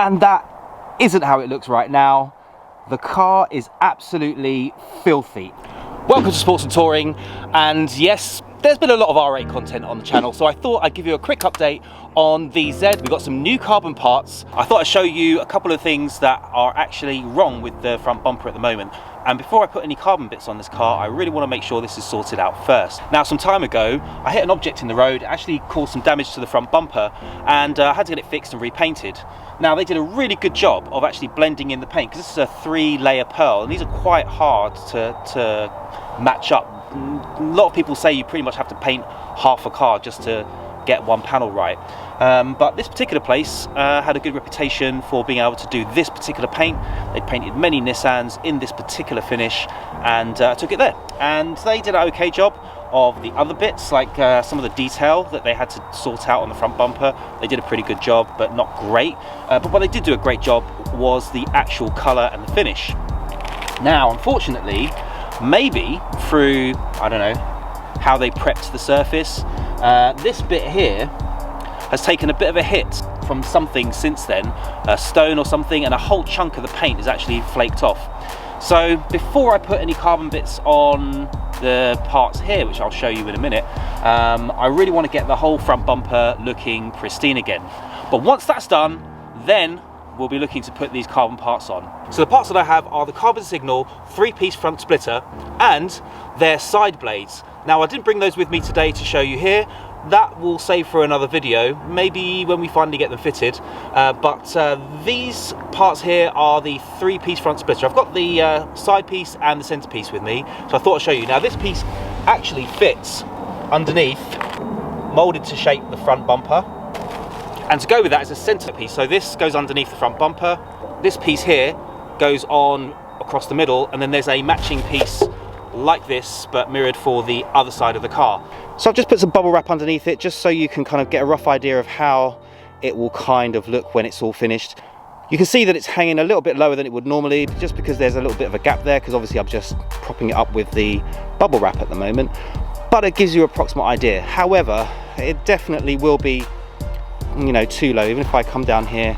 And that isn't how it looks right now. The car is absolutely filthy. Welcome to Sports and Touring, and yes, there's been a lot of R8 content on the channel, so I thought I'd give you a quick update on the Z. We've got some new carbon parts. I thought I'd show you a couple of things that are actually wrong with the front bumper at the moment. And before I put any carbon bits on this car, I really want to make sure this is sorted out first. Now, some time ago, I hit an object in the road, actually caused some damage to the front bumper, and I had to get it fixed and repainted. Now, they did a really good job of actually blending in the paint, because this is a 3-layer pearl, and these are quite hard to match up. A lot of people say you pretty much have to paint half a car just to get one panel right. But this particular place had a good reputation for being able to do this particular paint. They'd painted many Nissans in this particular finish, and took it there. And they did an okay job of the other bits, like some of the detail that they had to sort out on the front bumper. They did a pretty good job, but not great. But what they did do a great job was the actual colour and the finish. Now, unfortunately, maybe through, I don't know, how they prepped the surface, this bit here has taken a bit of a hit from something since then, a stone or something, and a whole chunk of the paint is actually flaked off. So before I put any carbon bits on the parts here, which I'll show you in a minute, I really want to get the whole front bumper looking pristine again. But once that's done, then we'll be looking to put these carbon parts on. So the parts that I have are the Carbon Signal 3-piece front splitter and their side blades. Now, I didn't bring those with me today to show you here. That will save for another video, maybe when we finally get them fitted. But these parts here are the 3-piece front splitter. I've got the side piece and the center piece with me, so I thought I'd show you. Now, this piece actually fits underneath, molded to shape the front bumper. And to go with that is a center piece. So this goes underneath the front bumper. This piece here goes on across the middle, and then there's a matching piece like this, but mirrored for the other side of the car. So I've just put some bubble wrap underneath it, just so you can kind of get a rough idea of how it will kind of look when it's all finished. You can see that it's hanging a little bit lower than it would normally, just because there's a little bit of a gap there, because obviously I'm just propping it up with the bubble wrap at the moment. But it gives you an approximate idea. However, it definitely will be, you know, too low. Even if I come down here,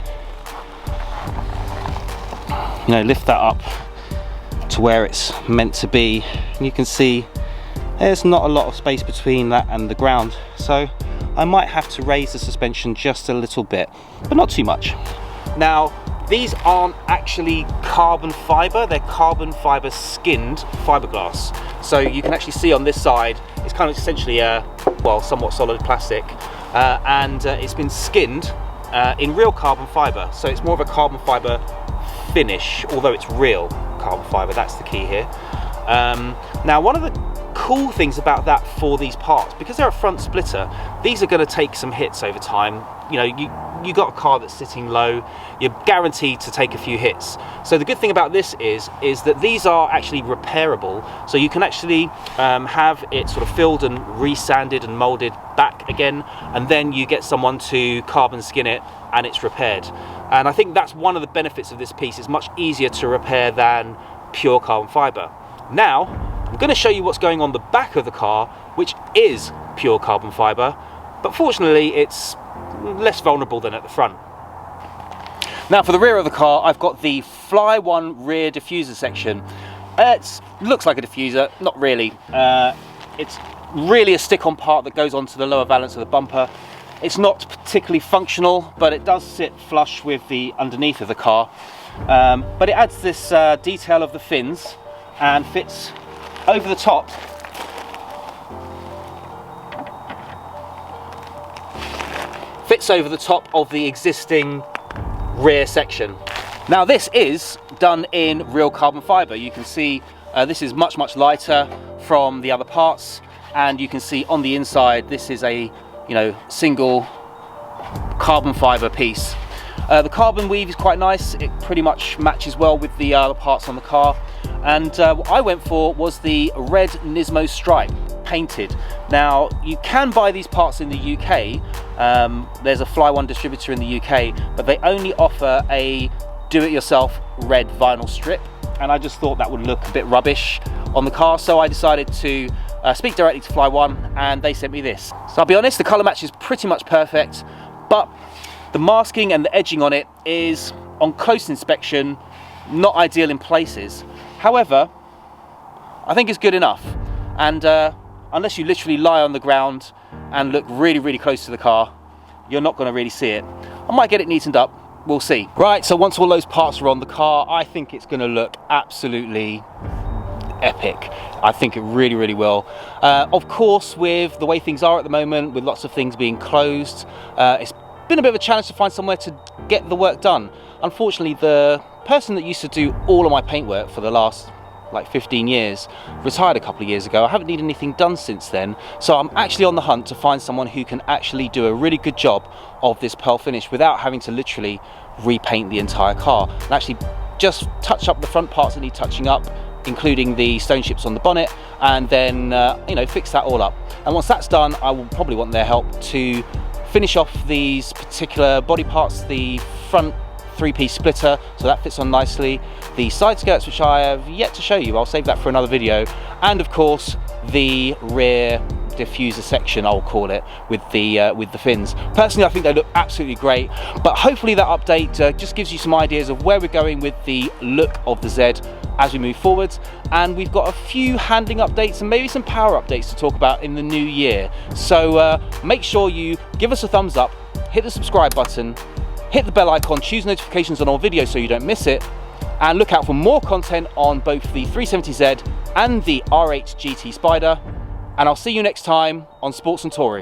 you know, lift that up to where it's meant to be, and you can see there's not a lot of space between that and the ground, so I might have to raise the suspension just a little bit, but not too much. Now, these aren't actually carbon fibre, they're carbon fibre skinned fiberglass. So you can actually see on this side, it's kind of essentially a, well, somewhat solid plastic, and it's been skinned in real carbon fibre. So it's more of a carbon fibre finish, although it's real carbon fibre, that's the key here. Now, one of the cool things about that for these parts, because they're a front splitter, these are going to take some hits over time. You know, you got a car that's sitting low, you're guaranteed to take a few hits. So the good thing about this is that these are actually repairable, so you can actually have it sort of filled and resanded and molded back again, and then you get someone to carbon skin it and it's repaired. And I think that's one of the benefits of this piece. It's much easier to repair than pure carbon fibre. Now, I'm going to show you what's going on the back of the car, which is pure carbon fibre, but fortunately it's less vulnerable than at the front. Now, for the rear of the car, I've got the Fly1 rear diffuser section. It looks like a diffuser, not really. It's really a stick-on part that goes onto the lower valance of the bumper. It's not particularly functional, but it does sit flush with the underneath of the car. But it adds this detail of the fins and fits over the top. Fits over the top of the existing rear section. Now, this is done in real carbon fibre. You can see this is much lighter from the other parts, and you can see on the inside this is a, you know, single carbon fibre piece. The carbon weave is quite nice. It pretty much matches well with the other parts on the car. And what I went for was the red Nismo stripe painted. Now, you can buy these parts in the UK. There's a Fly1 distributor in the UK, but they only offer a do-it-yourself red vinyl strip, and I just thought that would look a bit rubbish on the car, so I decided to speak directly to Fly1, and they sent me this. So I'll be honest, the colour match is pretty much perfect, but The masking and the edging on it is, on close inspection, not ideal in places. However, I think it's good enough. And unless you literally lie on the ground and look really, really close to the car, you're not going to really see it. I might get it neatened up. We'll see. Right, so once all those parts are on the car, I think it's going to look absolutely epic. I think it really, really will. Of course, with the way things are at the moment, with lots of things being closed, it's been a bit of a challenge to find somewhere to get the work done. Unfortunately, the person that used to do all of my paintwork for the last like 15 years retired a couple of years ago. I haven't needed anything done since then, so I'm actually on the hunt to find someone who can actually do a really good job of this pearl finish without having to literally repaint the entire car, and actually just touch up the front parts that need touching up, including the stone chips on the bonnet, and then you know, fix that all up. And once that's done, I will probably want their help to finish off these particular body parts, the front three-piece splitter, so that fits on nicely, the side skirts, which I have yet to show you, I'll save that for another video, and of course the rear diffuser section, I'll call it, with the fins. Personally, I think they look absolutely great, but hopefully that update just gives you some ideas of where we're going with the look of the Z as we move forwards. And we've got a few handling updates and maybe some power updates to talk about in the new year, so make sure you give us a thumbs up, hit the subscribe button, hit the bell icon, choose notifications on all videos so you don't miss it, and look out for more content on both the 370Z and the R8 GT Spider. And I'll see you next time on Sports and Touring.